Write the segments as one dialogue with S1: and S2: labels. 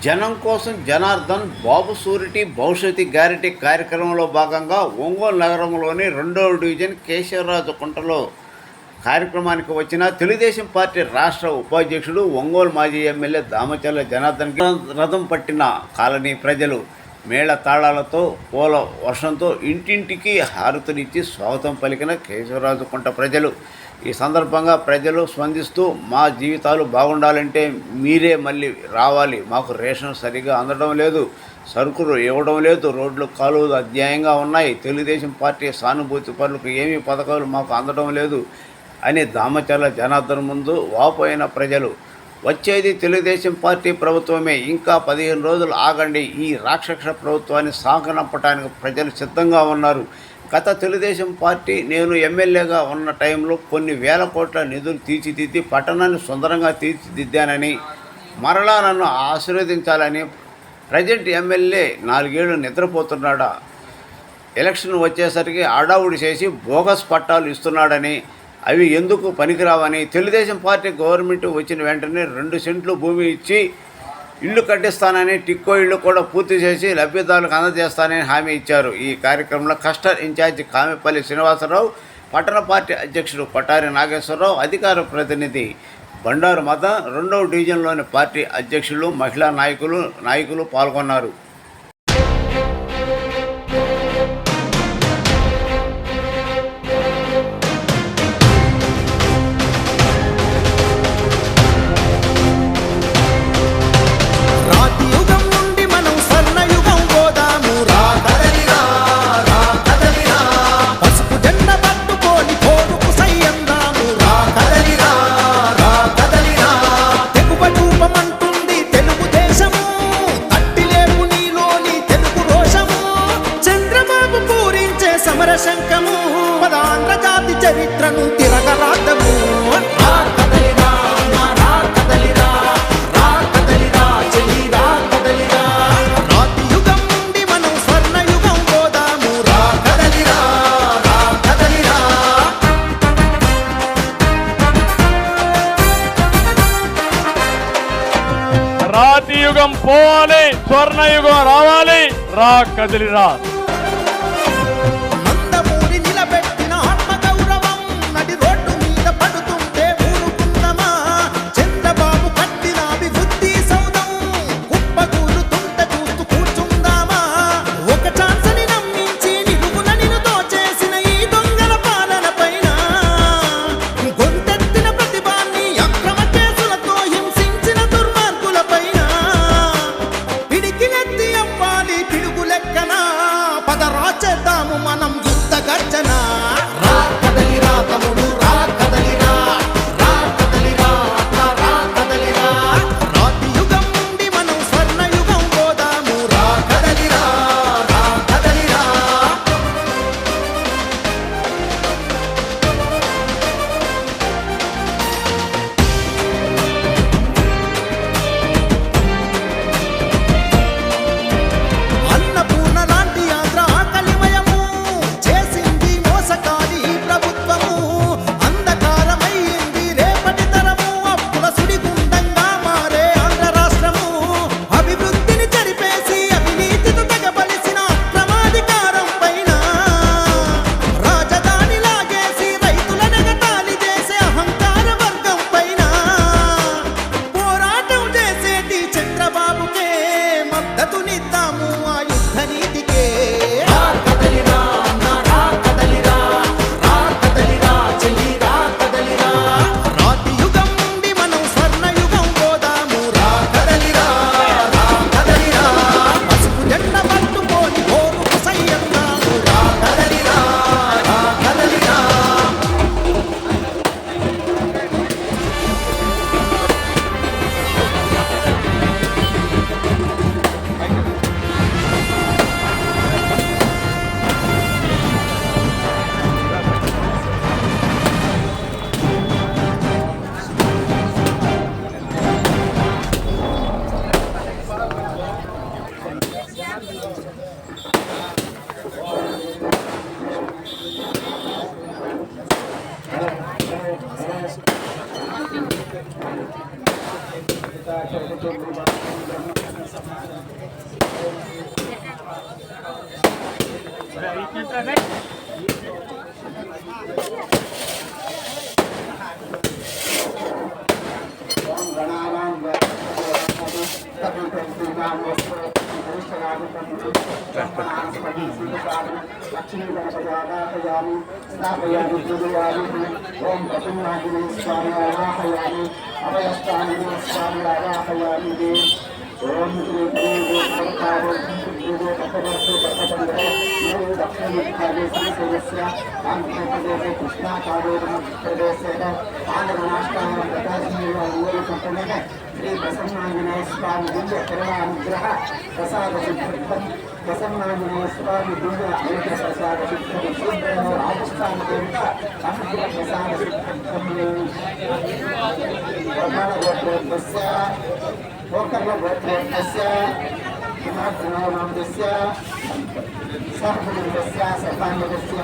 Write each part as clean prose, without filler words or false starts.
S1: జనం కోసం జనార్దన్ బాబు సూరిటీ భవిష్యత్తు గ్యారెంటీ కార్యక్రమంలో భాగంగా ఒంగోలు నగరంలోని 2వ డివిజన్ కేశవరాజు కుంటలో కార్యక్రమానికి వచ్చిన తెలుగుదేశం పార్టీ రాష్ట్ర ఉపాధ్యక్షుడు ఒంగోలు మాజీ ఎమ్మెల్యే దామచర్ల జనార్దన్ రథం పట్టిన కాలనీ ప్రజలు మేళ తాళాలతో పూల వర్షంతో ఇంటింటికి హారతులిచ్చి స్వాగతం పలికిన కేశవరాజు కుంట ప్రజలు. ఈ సందర్భంగా ప్రజలు స్పందిస్తూ, మా జీవితాలు బాగుండాలంటే మీరే మళ్ళీ రావాలి, మాకు రేషన్ సరిగా అందడం లేదు, సరుకులు ఇవ్వడం లేదు, రోడ్లు కాలువలు అధ్యాయంగా ఉన్నాయి, తెలుగుదేశం పార్టీ సానుభూతి పనులకు ఏమీ పథకాలు మాకు అందడం లేదు అని దామచర్ల జనార్దన్ ముందు వాపోయిన ప్రజలు. వచ్చేది తెలుగుదేశం పార్టీ ప్రభుత్వమే, ఇంకా 15 రోజులు ఆగండి, ఈ రాక్షస ప్రభుత్వాన్ని సాగనంపడానికి ప్రజలు సిద్ధంగా ఉన్నారు. గత తెలుగుదేశం పార్టీ నేను ఎమ్మెల్యేగా ఉన్న టైంలో కొన్ని వేల కోట్ల నిధులు తీర్చిదిద్ది పట్టణాన్ని సుందరంగా తీర్చిదిద్దానని, మరలా నన్ను ఆశీర్వదించాలని. ప్రజెంట్ ఎమ్మెల్యే 4 ఏళ్ళు నిద్రపోతున్నాడా, ఎలక్షన్ వచ్చేసరికి అడావుడి చేసి బోగస్ పట్టాలు ఇస్తున్నాడని, అవి ఎందుకు పనికిరావని, తెలుగుదేశం పార్టీ గవర్నమెంట్ వచ్చిన వెంటనే 2 సెంట్లు భూమి ఇచ్చి ఇల్లు కట్టిస్తానని, టిక్కో ఇల్లు కూడా పూర్తి చేసి లబ్ధిదారులకు అందజేస్తానని హామీ ఇచ్చారు. ఈ కార్యక్రమంలో క్లస్టర్ ఇన్ఛార్జి కామెపల్లి శ్రీనివాసరావు, పట్టణ పార్టీ అధ్యక్షుడు పటారి నాగేశ్వరరావు, అధికార ప్రతినిధి బండారు మదన్, 2వ డివిజన్లోని పార్టీ అధ్యక్షులు, మహిళా నాయకులు పాల్గొన్నారు.
S2: శంఖము పదాంధ్ర జాతి చరిత్రను తిరగరాదము. రాతి యుగం నుండి మనం స్వర్ణయుగం పోదాము. రా కదలిరా, రా కదలిరా.
S3: రాతి యుగం పోవాలి, స్వర్ణయుగం రావాలి, రా కదలిరా.
S2: మనం యుద్ధ గర్జన. రా కదలిరా తమ్ముడు, రా కదలిరా, రా కదలిరా, రా కదలిరా. రాతి యుగం నుండి మనం స్వర్ణయుగం పోదాము. రా కదలిరా, రా కదలిరా. అన్నపూర్ణ లాంటి ఆంధ్ర ఆకలిమయము చేసింది మోసకాలి ప్రభుత్వము. అంధకారమైంది రేపటి తరము, అప్పుల సుడిగుండంగా మారే ఆంధ్ర రాష్ట్రము. అభివృద్ధిని చెరిపేసి అవినీతితో తెగబలిసిన అక్రమాధికారం పైన రాజధాని లాగేసి రైతుల నెగతాళి చేసే అహంకార వర్గం పైన పోరాటం చేసేటి చంద్రబాబుకే మద్దతునిద్దాము, ఆ యుద్ధ నీతికే. రా కదలిరా, రా కదలిరా, రా కదలిరా, చెల్లి రా కదలిరా. రాతి యుగం నుండి మనం స్వర్ణయుగం పోదాము. రా కదలిరా, రా కదలిరా. పసుపు జెండ పట్టుకొని పోరుకు సయ్యందాము. రా కదలిరా, రా కదలిరా.
S4: శ్రీ ప్రసన్నాంజనేయ స్వామి దివ్య కరుణానుగ్రహ ప్రసాద సిద్ధిత్వం ప్రసన్నాంజనేయ స్వామి దివ్య అనుగ్రహ ప్రసాద సిద్ధిత్వం శీఘ్రము రాజస్థాన దేవత అనుగ్రహ ప్రసాద సిద్ధిత్వం ప్రధాన గోత్రోత్తస్య గోకర్ణ గోత్రోత్తస్య హిమాద్రనామస్య సహకుటుంబస్య సర్వాంగస్య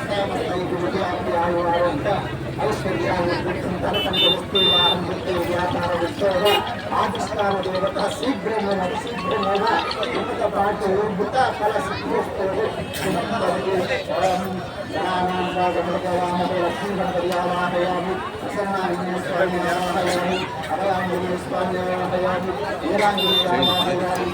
S4: శ్రేమస్థైర్యాయువారోగ్య ఐశ్వర్యాయుక్తం తనకందస్తూయాహం వృత్తే వ్యాపార విత్తోహ ఆదిష్టాన దేవత శీఘ్రమేణ ఇంత పాటు బుత ఫల సిద్ధిస్తోహ లక్ష్మీగణపర్యావాహయామి ప్రసన్నాంజనేయ స్వామి ఆవాహయామి అభయాంజనేయ స్వామి ఆవాహయామి వీరాంజనేయ ఆవాహయామి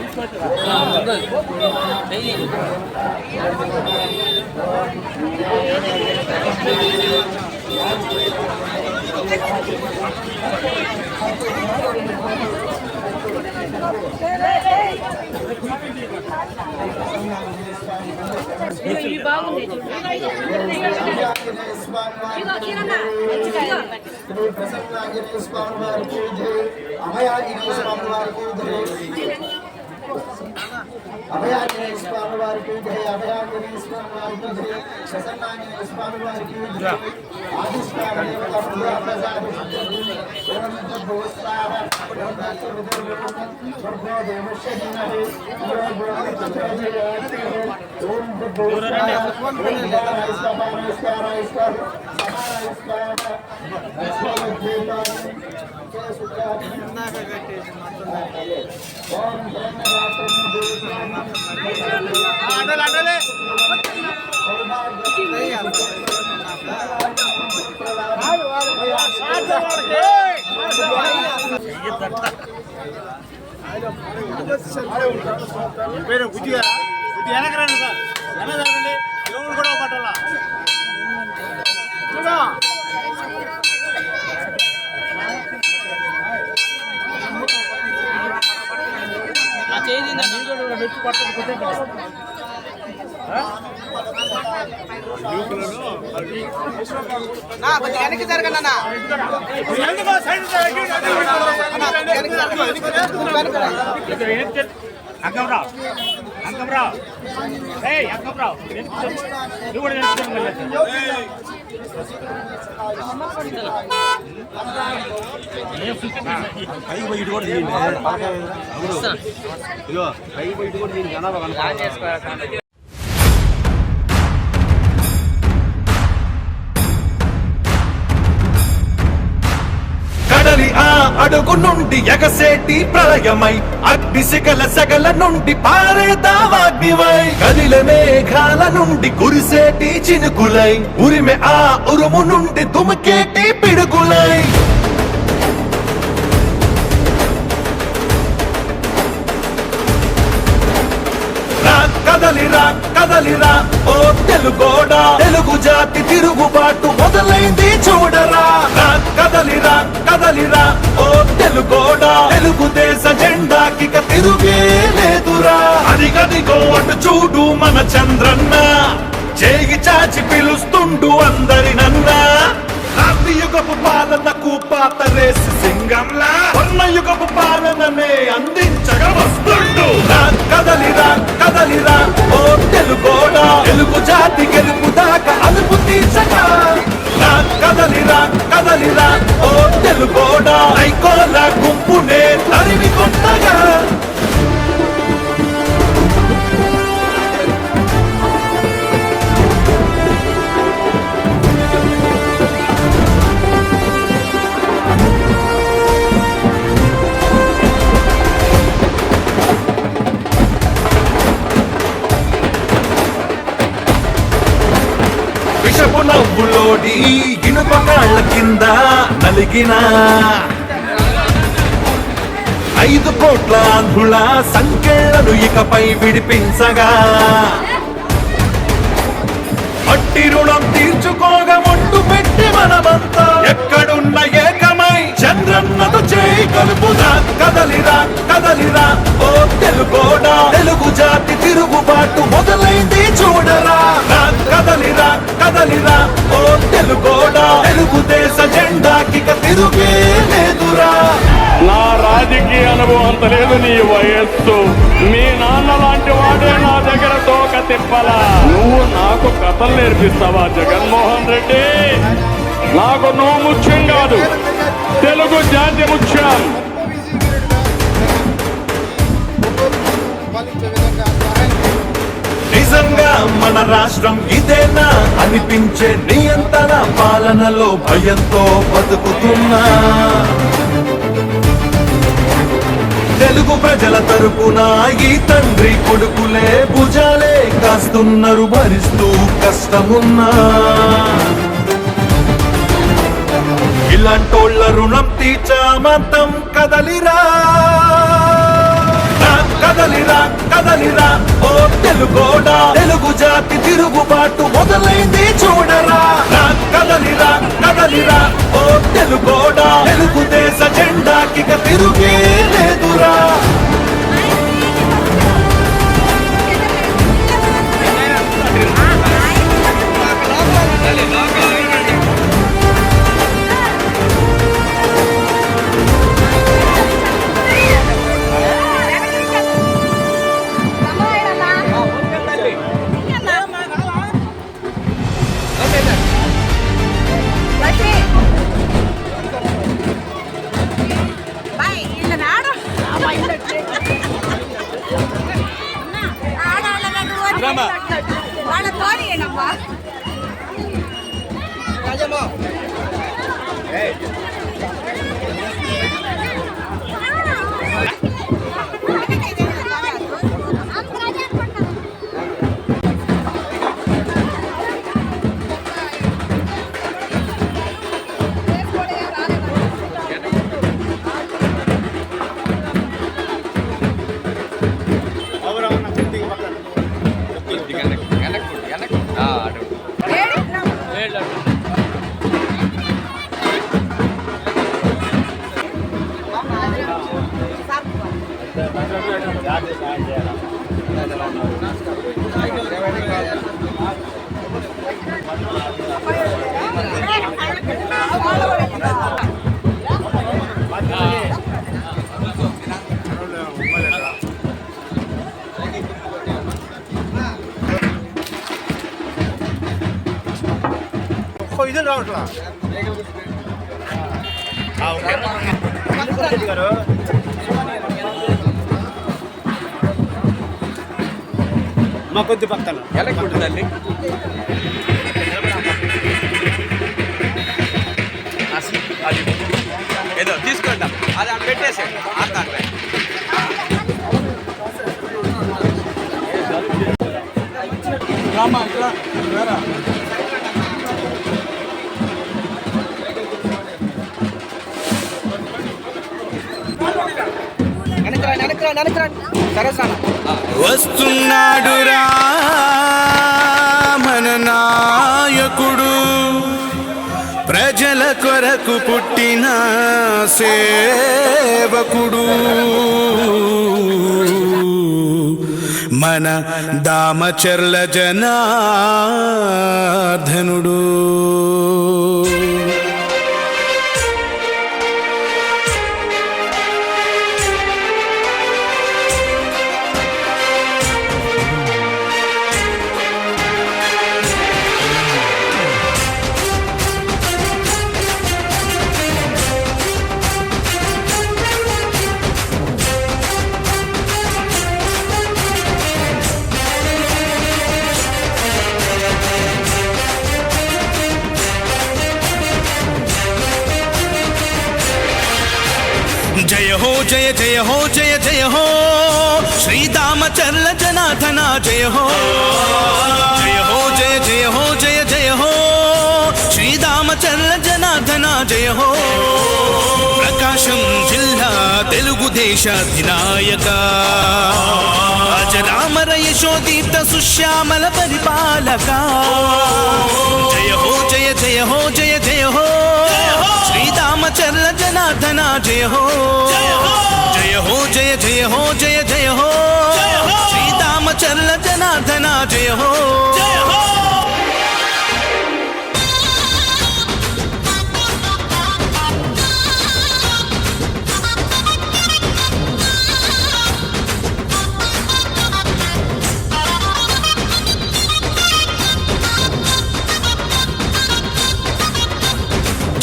S4: ప్రసన్నాంజనేయ స్వామి వారికి జై అభయాంజనేయ స్వామి వారికి జై అభయాంజనేయ స్వామి వారికి జై అభయాంజనేయ స్వామి వారికి జై ప్రసన్నాంజనేయ స్వామి వారికి జై ఆదిష్టాన దేవత ప్రసాద
S5: పేరు బుజ్జిగా బుద్ధి వెనకరండి సార్ వెనక జరగండి ఎవరు కూడా పట్టాల
S2: వెనక్కి జరగండి అన్న
S3: అంకంరావు అంకంరావు అంకంరావు నువ్వు కూడా
S5: పైకి పోయి ఇటు కూడా తీయండి ఇదిగో పైకి పోయి ఇటు కూడా తీయండి జనాభా
S2: కడలి ఆ అడుగు నుండి ఎగసేటి ప్రళయమై అగ్ని శిఖల సగల నుండి పారేదావాగ్నివై కదిల మేఘాల నుండి కురిసేటి చినుకులై ఉరిమె ఆ ఉరుము నుండి తుమికేటి పిడుగులై కదలిరా కదలిరా ఓ తెలుగోడా తెలుగు జాతి తిరుగుబాటు మొదలైంది చూడరా కదలిరా కదలిరా ఓ తెలుగోడా తెలుగుదేశ జెండాకిక తిరుగే లేదురా అదిగదిగో అటు చూడు మన చంద్రన్న చేయి చాచి పిలుస్తుండు అందరినన్నా యుగపు పాలనకు పాత రేసి సింగంలా యుగపు పాలననే అందించగా వస్తుండు కదలిరా కదలిరా ఓ తెలుగోడా తెలుగు జాతి గెలుపు దాకా అదుపు తీర్చగా కదలిరా కదలిరా ఓ తెలుగోడా ఐకోల గుంపునే తరిమి కొట్టగా విషపు నవ్వులోడి ఇనుప కాళ్ళ కింద నలిగిన 5 కోట్ల ఆంధ్రుల సంఖ్యలను ఇకపై విడిపించగా మట్టి రుణం తీర్చుకోగా ఒట్టు పెట్టి మనమంతా ఎక్కడున్న ఏకమై చంద్రన్నతో చేయి కలుపుదా కదలిరా కదలిరా ఓ తెలుగోడా తెలుగు జాతి తిరుగుబాటు మొదలైంది చూడరా కదలిరా కదలిరా ఓ తెలుగోడా తెలుగుదేశ జెండాకి తిరుగే లేదురా.
S6: నా రాజకీయ అనుభవం అంత లేదు, నీ వయస్సు మీ నాన్న లాంటి వాడే నా దగ్గర తోక తిప్పలా. నువ్వు నాకు కథలు నేర్పిస్తావా జగన్మోహన్ రెడ్డి? నాకు నువ్వు ముఖ్యం కాదు, తెలుగు జాతి ముఖ్యం.
S2: నిజంగా మన రాష్ట్రం ఇదేనా అనిపించే నియంత్రణ పాలనలో భయంతో బతుకుతున్నా తెలుగు ప్రజల తరపున ఈ తండ్రి కొడుకులే భుజాలే కాస్తున్నారు భరిస్తూ కష్టమున్నా. ఇలాంటోళ్ళ రుణం తీర్చామంతం కదలిరా కదలిరా కదలిరా ఓ తెలుగోడా తెలుగు జాతి తిరుగుబాటు మొదలైంది చూడరా కదలిరా కదలిరా ఓ తెలుగోడా తెలుగుదేశ జెండాకి తిరుగే లేదురా.
S5: ఇది రావట్లా గారు మా కొద్ది పక్కన
S3: ఎలక్కుంటుందండి. అది ఏదో తీసుకుంటాం, అది అక్కడ పెట్టేసేయండి. ఆడతాను
S7: వస్తున్నాడురా మన నాయకుడు, ప్రజల కొరకు పుట్టిన సేవకుడు, మన దామచర్ల జనార్దనుడు. జయ హో జయ జయ హో జయ జయ హో శ్రీదామచర్ల జనార్దన జయ హో జయ హో జయ జయ హో జయ జయ హో శ్రీరామచంద్ర జనార్దన జయ హో ప్రకాశం జిల్లా తెలుగుదేశాధినాయక అజరామర యశోదీప్త సుశ్యామల పరిపాలక జయ హో జయ జయ హో జయ జయ హో శ్రీరామచంద్ర జనార్దన జయ హో జయ హో జయ జయ హో జయ జయ హో శ్రీరామచంద్ర జనార్దన జయ హో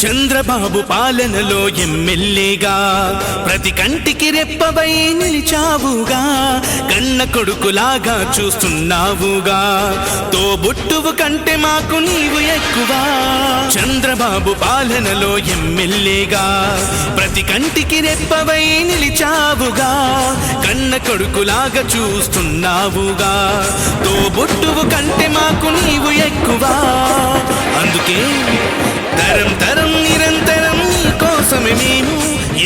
S7: చంద్రబాబు పాలనలో ఎమ్మెల్యేగా ప్రతి కంటికి రెప్పవై నిలిచావుగా కన్న కొడుకులాగా చూస్తున్నావుగా తోబుట్టువు కంటే మాకు నీవు ఎక్కువ చంద్రబాబు పాలనలో ఎమ్మెల్యేగా ప్రతి కంటికి రెప్పవై నిలిచావుగా కన్న కొడుకులాగా చూస్తున్నావుగా తోబుట్టువు కంటే మాకు నీవు ఎక్కువ అందుకే తరం తరం నిరంతరం నీ కోసమే మేము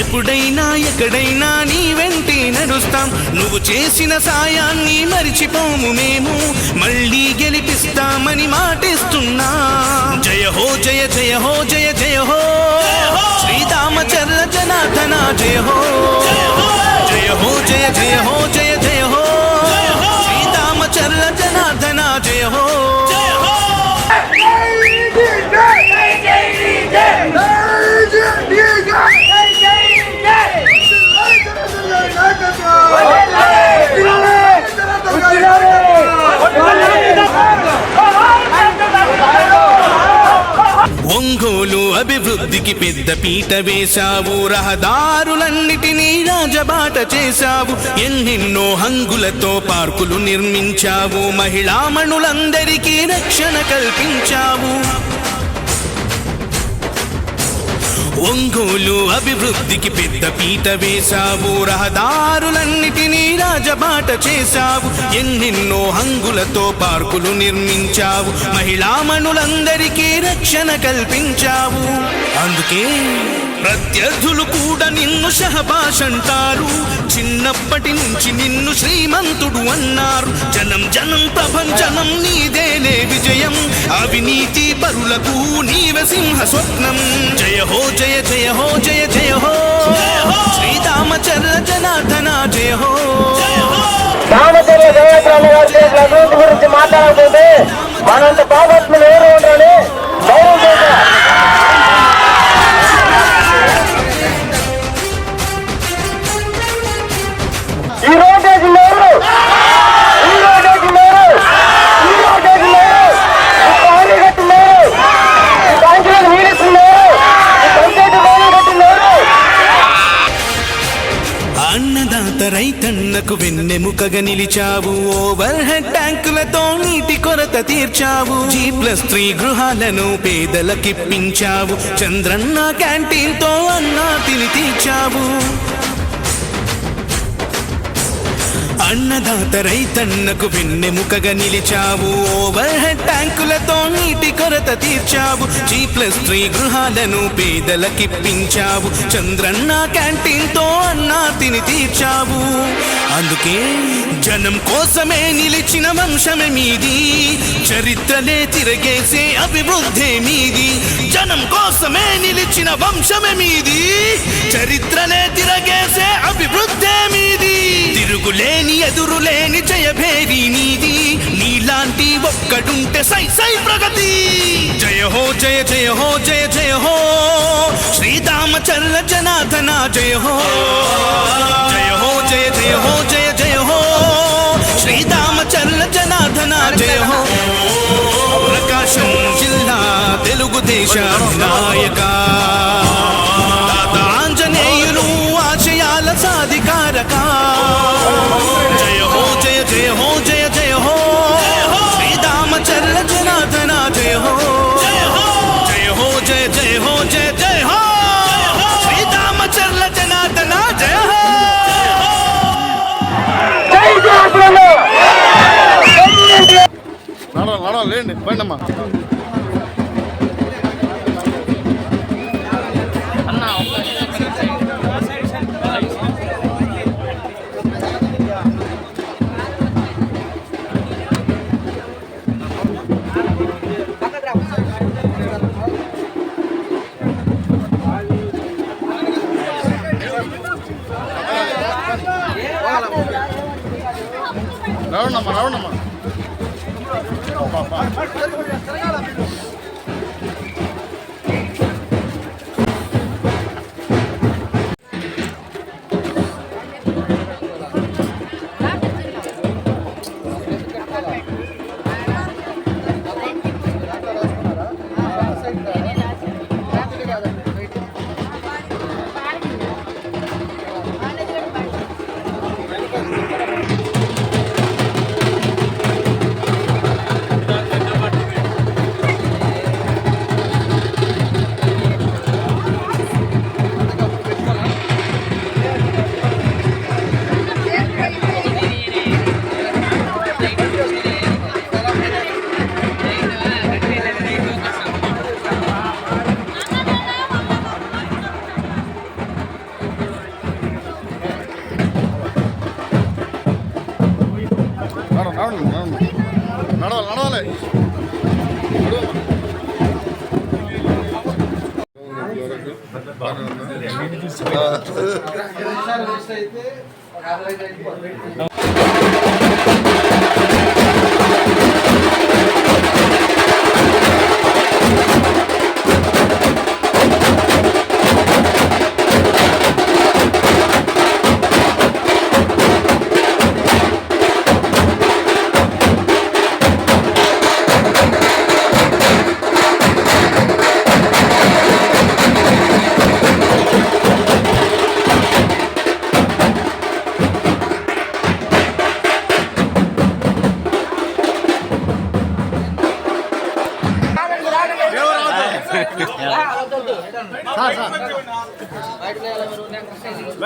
S7: ఎప్పుడైనా ఎక్కడైనా నీ వెంటే నడుస్తాం నువ్వు చేసిన సాయాన్ని మరిచిపోము మేము మళ్ళీ గెలిపిస్తామని మాటిస్తున్నా జయ హో జయ జయ హో జయ జయ హో శ్రీరామచంద్ర జనార్దన జయ హో జయ హో జయ జయ హో జయ జయ హో శ్రీరామచంద్ర జనార్దన జయ హో ఒంగోలు అభివృద్ధికి పెద్ద పీట వేశావు రహదారులన్నిటినీ రాజబాట చేశావు ఎన్నెన్నో హంగులతో పార్కులు నిర్మించావు మహిళామణులందరికీ రక్షణ కల్పించావు ఒంగోలు అభివృద్ధికి పెద్ద పీట వేశావు రహదారులన్నిటినీ రాజబాట చేశావు ఎన్నెన్నో హంగులతో పార్కులు నిర్మించావు మహిళామణులందరికీ రక్షణ కల్పించావు అందుకే ప్రత్యర్థులు కూడా నిన్ను షహబాష్ అంటారు చిన్నప్పటి నుంచి నిన్ను శ్రీమంతుడు అన్నారు జనం జనం ప్రపంచనం నీదేలే విజయం అవినీతి పరులకు నీవే సింహ స్వప్నం జయ హో జయ జయ హో జయ జయ హో శ్రీరామచంద్ర జనార్దన జయ హో
S4: రామచంద్ర జయచంద్ర గారి అభివృద్ధి గురించి మాట్లాడకపోతే మనంత పాపత్ములు ఎవరు ఉండాలి గౌరవం చేశారు. ఈ రోడ్డేజ్ లేరు ఈ రోడ్డేజ్ లేరు ఈ రోడ్డేజ్ లేరు కట్టు లేరు బ్యాంకులకు నీళ్ళు లేరు పంచాయతీ కట్టు లేరు.
S7: అన్నదాత రైతన్నకు వెన్నెముకగా నిలిచావు ఓవర్ హెడ్ ట్యాంకులతో నీటి కొరత తీర్చావు G+3 గృహాలను పేదలకిప్పించావు చంద్రన్న క్యాంటీన్ తో అన్నా తిని తీర్చావు అన్నదాత రైతన్నకు వెన్నెముకగా నిలిచావు ఓవర్ హెడ్ ట్యాంకులతో నీటి కొరత తీర్చావు G+3 గృహాలను పేదలకిప్పించావు చంద్రన్న క్యాంటీన్ తో అన్నా తిని తీర్చావు అందుకే జనం కోసమే నిలిచిన వంశమే మీది చరిత్రలే తిరగేసే అభివృద్ధే మీది జనం కోసమే నిలిచిన వంశమే మీది చరిత్రలే తిరగేసే అభివృద్ధే మీది తిరుగులేని ఎదురులేని జయభేరి నీది నీలాంటి ఒక్కడుంటే సై సై ప్రగతి జయ హో జయ జయ హో జయ జయ హో శ్రీరామచంద్ర జనార్దన జయ హో జయ హో జయ జయ హో జయ జయ హో శ్రీరామచంద్ర జనార్దన జయ హో ప్రకాశం జిల్లా తెలుగుదేశాధినాయక ఆంజనేయులు ఆశయాల సాధికారక జయ హో జయ జయ హో జయ జయ హో శ్రీరామచంద్ర జనార్దన జయ హో జయ హో జయ జయ హో జయ జయ హో శ్రీరామచంద్ర జనార్దన జయ హో
S8: లేండి బండమ్మా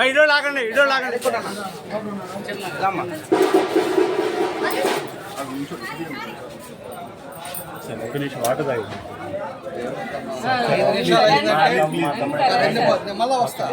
S5: ఇడో లాగండి ఒక నిమిషం వాటర్ తాగి
S4: మళ్ళా వస్తా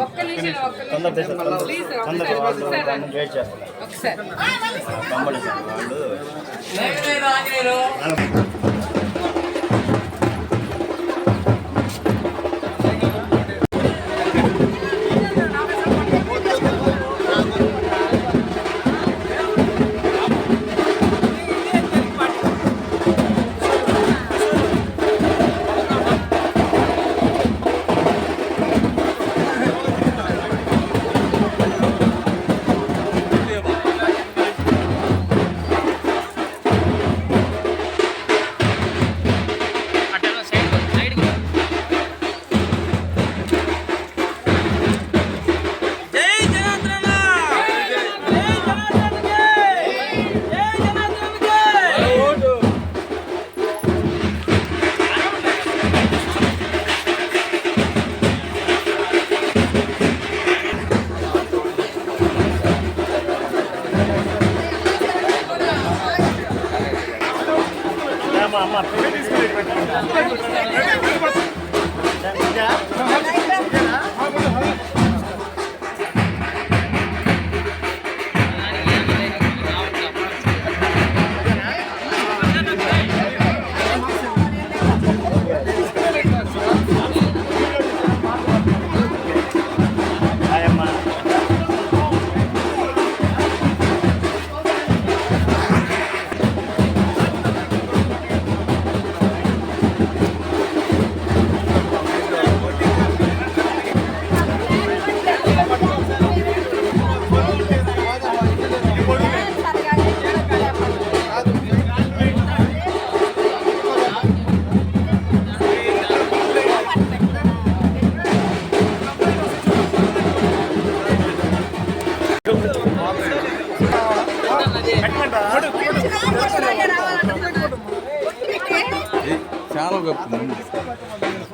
S3: చాలా గొప్ప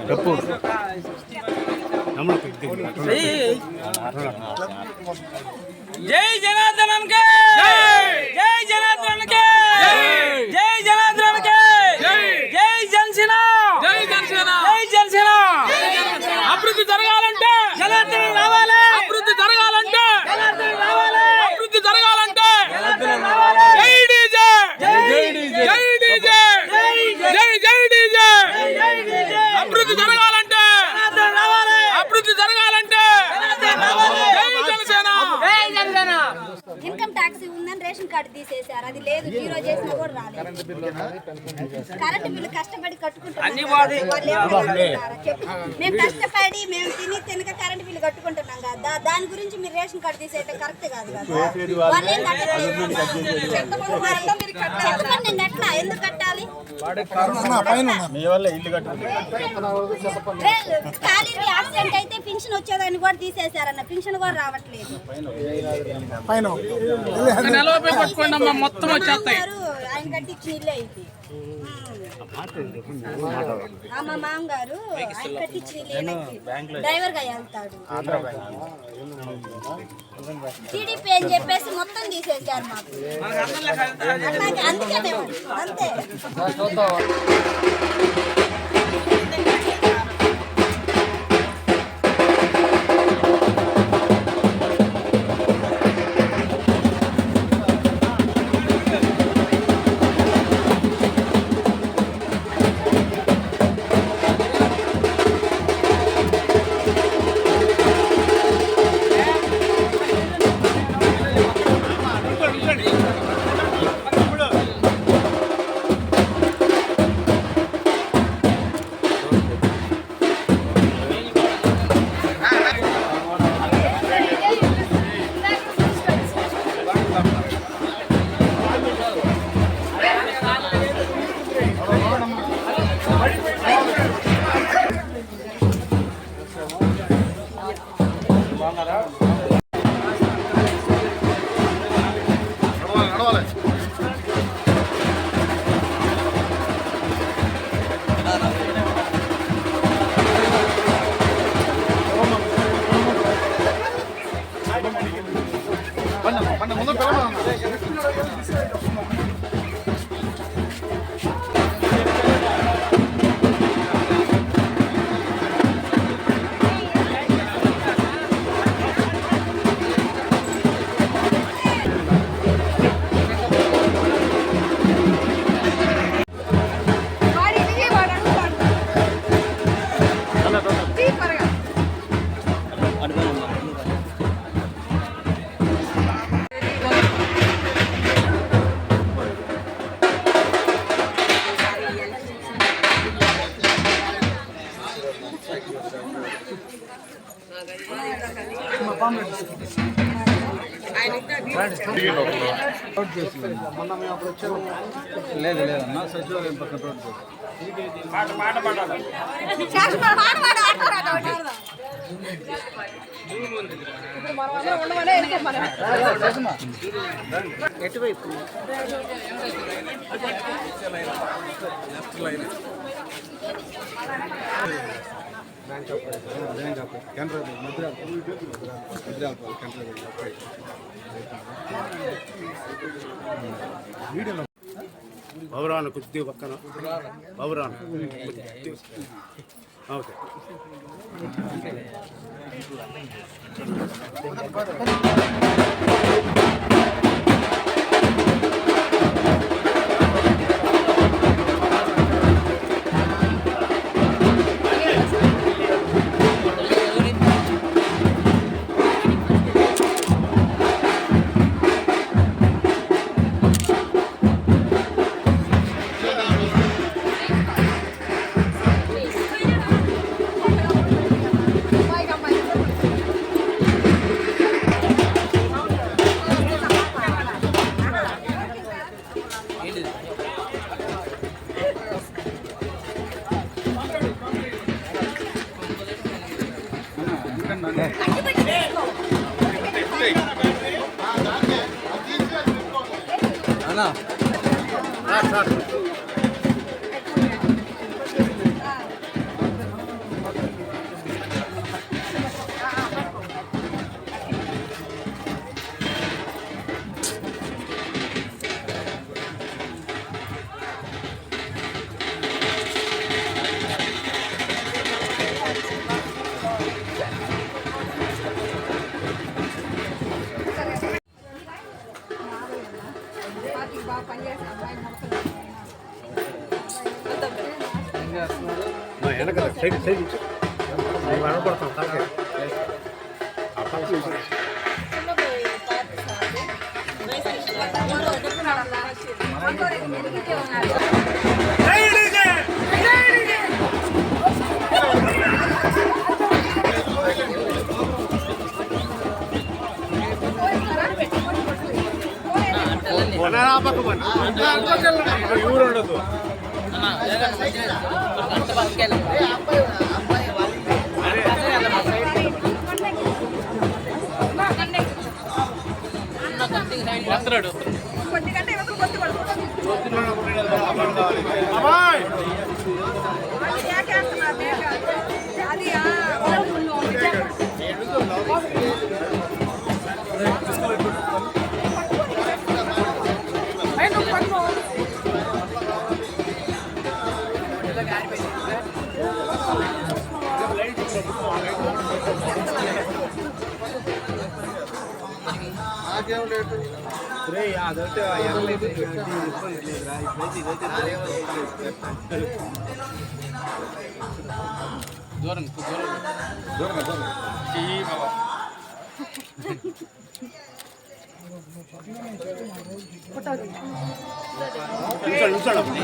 S3: గొప్ప జై జనార్దన్ కే జై జనార్దన్ కే జై జనార్దన్ కే జై జనసేన జై జనసేన జై జనసేన అభివృద్ధి జరగాలంటే జనార్దన్ రావాలి అభివృద్ధి జరగాలంటే జనార్దన్ రావాలి అభివృద్ధి జరగాలంటే జనార్దన్ రావాలి జై డీజే జై డీజే జై డీజే జై జై డీజే జై డీజే అభివృద్ధి జరగాలంటే జనార్దన్ రావాలి అభివృద్ధి జరగాలంటే జనార్దన్ రావాలి జై జనసేన జై జనసేన
S8: ఇన్కమ్ ట్యాక్స్ ఉందని రేషన్ కార్డు తీసేశారు, అది లేదు. కరెంటు బిల్లు కష్టపడి కట్టుకుంటున్నాం.
S3: అన్ని బాధే.
S8: వాళ్ళు ఏమని అనుకుంటారో చెప్పు. మేము కష్టపడి మేము తినక కరెంటు బిల్లు కట్టుకుంటున్నాం కదా, దాని గురించి మీరు రేషన్ కార్డు తీసేయడం కరెక్ట్ కాదు కదా. వాళ్ళు ఏం కట్టలేదు. చెప్పమని నేను కట్టినా, ఎందుకు కట్టాలి? ఖాళీ యాక్సిడెంట్ అయితే పింఛన్ వచ్చేదాన్ని కూడా తీసేశారన్న, పింఛన్ కూడా రావట్లేదు.
S3: నెలవై పట్టుకోండి అమ్మా, మొత్తం వచ్చేస్తాయి.
S8: ఆయన కట్టించిన ఇల్లు అయితే మా మామగారు ఆయన కట్టించిన ఇల్లు డ్రైవర్ గా వెళ్తాడు. టీడీపీ అని చెప్పేసి మొత్తం తీసేశారు మాకు. అట్లాగే అందుకే మేము అంతే.
S5: లేదన్నా సచివాలయం పక్కన రోడ్డు
S3: ఎటువైపు
S1: పౌరాను కొద్ది పక్కన పౌరాను ఓకే. వెనక సైడ్ సైడ్ అనపడతాం
S5: ఊరు ఉండదు.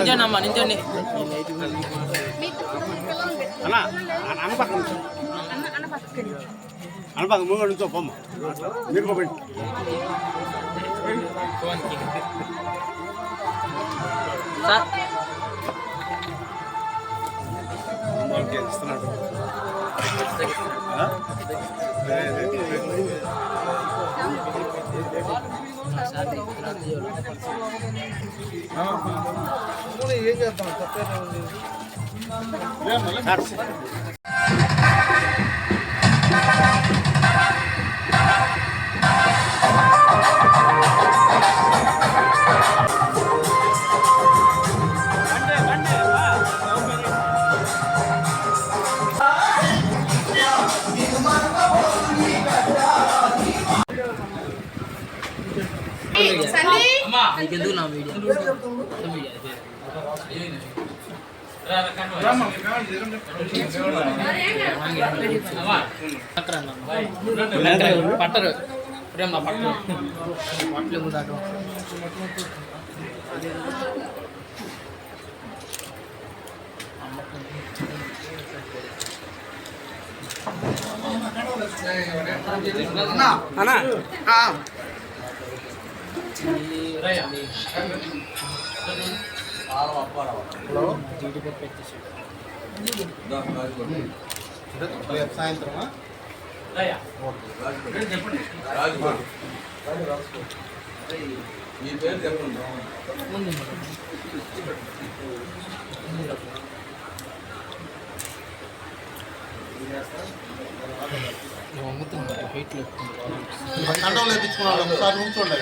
S3: నించోండి నించోండి.
S5: అనపాక మూడు నుంచో పొమ్మ మీరు పోండి. ఇస్తున్నాడు ఏం చేస్తాం తప్పేనా ఉంది.
S3: నీకెందుకు నా వీడియో పట్టరు ప్రేమ పట్టరు
S5: అన్నా సాయంత్రమా మీ పేరు చెప్పండి. కండలు వేయించుకున్నాడు ఒకసారి నుంచోండి.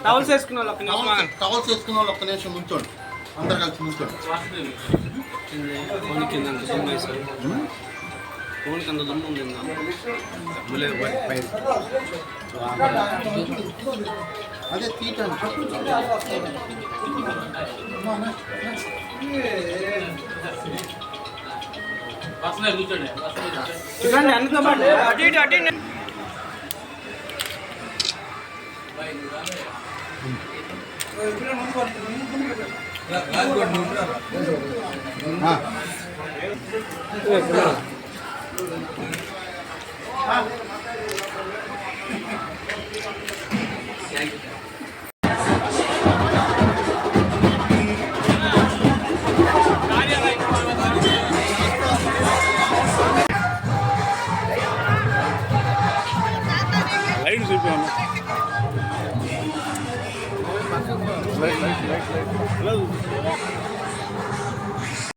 S3: టవల్స్ వేసుకున్న వాళ్ళు
S5: టవల్స్ వేసుకున్న వాళ్ళు ఒక్క నిమిషం నుంచోండి. అందరు కలిసి నుంచోండి.
S3: ఫోన్ కింద ఫోన్కి అంత దమ్ము ఉంది.
S5: అదే తీటండి.
S3: చూడండి అన్నితో పాటు అటు ఇటు అటు ఇటు.
S5: లైట్ చూపాను. హలో